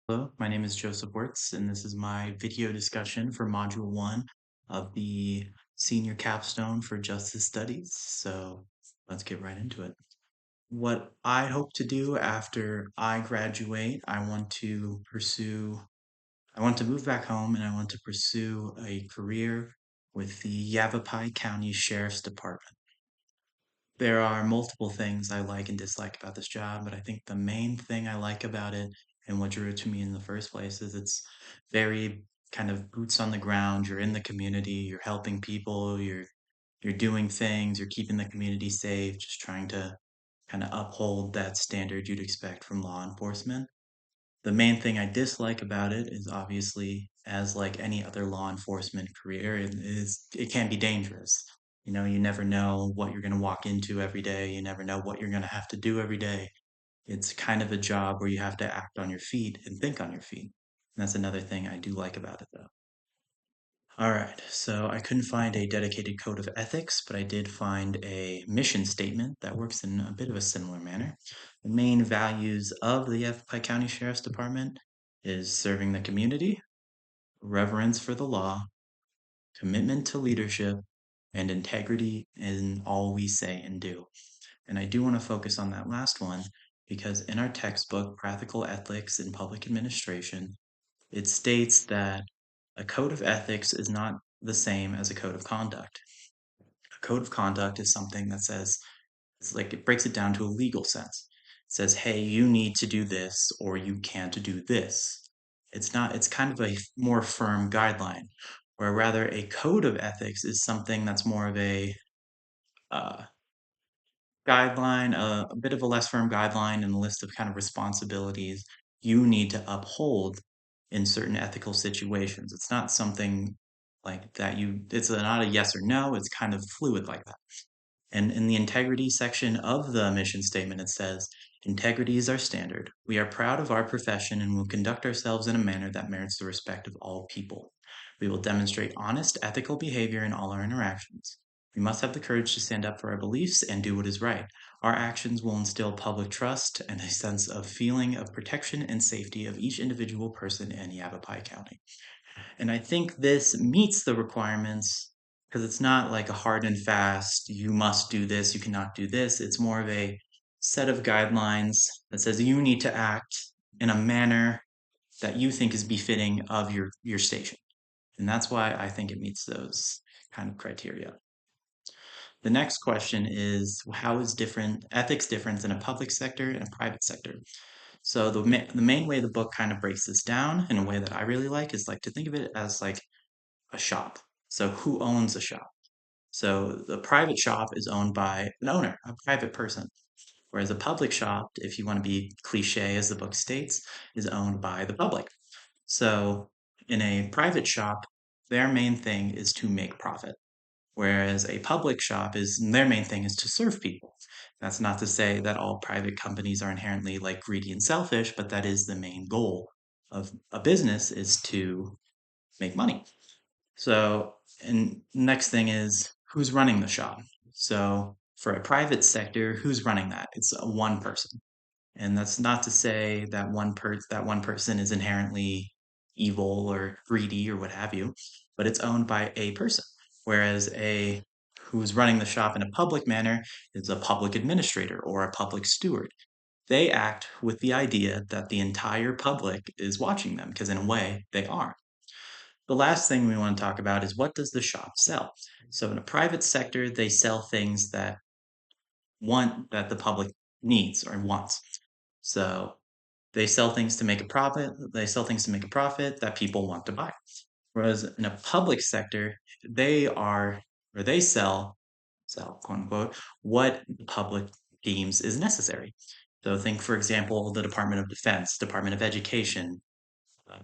Hello, my name is Joseph Wirtz, and this is my video discussion for Module 1 of the Senior Capstone for Justice Studies. So let's get right into it. What I hope to do after I graduate, I want to move back home and I want to pursue a career with the Yavapai County Sheriff's Department. There are multiple things I like and dislike about this job, but I think the main thing I like about it and what drew it to me in the first place is it's very kind of boots on the ground. You're in the community, you're helping people, you're doing things, you're keeping the community safe, just trying to kind of uphold that standard you'd expect from law enforcement. The main thing I dislike about it is obviously, as like any other law enforcement career, it can be dangerous. You never know what you're going to walk into every day. You never know what you're going to have to do every day. It's kind of a job where you have to act on your feet and think on your feet. And that's another thing I do like about it, though. All right, so I couldn't find a dedicated code of ethics, but I did find a mission statement that works in a bit of a similar manner. The main values of the Yavapai County Sheriff's Department is serving the community, reverence for the law, commitment to leadership, and integrity in all we say and do. And I do want to focus on that last one because in our textbook, Practical Ethics in Public Administration, it states that a code of ethics is not the same as a code of conduct. A code of conduct is something that says, it's like it breaks it down to a legal sense. It says, hey, you need to do this or you can't do this. It's not, it's kind of a more firm guideline, where rather a code of ethics is something that's more of uh, guideline, a bit of a less firm guideline and a list of kind of responsibilities you need to uphold in certain ethical situations. It's not something like that it's not a yes or no, it's kind of fluid like that. And in the integrity section of the mission statement, it says, integrity is our standard. We are proud of our profession and will conduct ourselves in a manner that merits the respect of all people. We will demonstrate honest, ethical behavior in all our interactions. We must have the courage to stand up for our beliefs and do what is right. Our actions will instill public trust and a sense of feeling of protection and safety of each individual person in Yavapai County. And I think this meets the requirements because it's not like a hard and fast, you must do this, you cannot do this. It's more of a set of guidelines that says you need to act in a manner that you think is befitting of your station. And that's why I think it meets those kind of criteria. The next question is how is different ethics different in a public sector and a private sector? So the main way the book kind of breaks this down in a way that I really like is like to think of it as like a shop. So who owns a shop? So the private shop is owned by an owner, a private person. Whereas a public shop, if you want to be cliche as the book states, is owned by the public. So in a private shop, their main thing is to make profit. Whereas a public shop is their main thing is to serve people. That's not to say that all private companies are inherently like greedy and selfish, but that is the main goal of a business is to make money. So, and next thing is who's running the shop. So, for a private sector, who's running that? It's one person. And that's not to say that that one person is inherently evil or greedy or what have you, but it's owned by a person. Whereas a who's running the shop in a public manner is a public administrator or a public steward. They act with the idea that the entire public is watching them because in a way they are. The last thing we want to talk about is what does the shop sell? So in a private sector, they sell things that the public needs or wants. So they sell things to make a profit. They sell things to make a profit that people want to buy. Whereas in a public sector, they are or they sell quote unquote what the public deems is necessary. So think, for example, the Department of Defense, Department of Education, uh,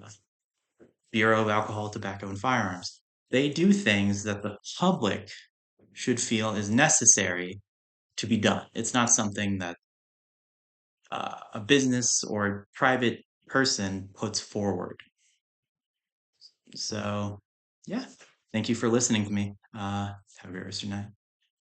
Bureau of Alcohol, Tobacco, and Firearms. They do things that the public should feel is necessary to be done. It's not something that a business or a private person puts forward. So, yeah, thank you for listening to me. Have a great rest of your night.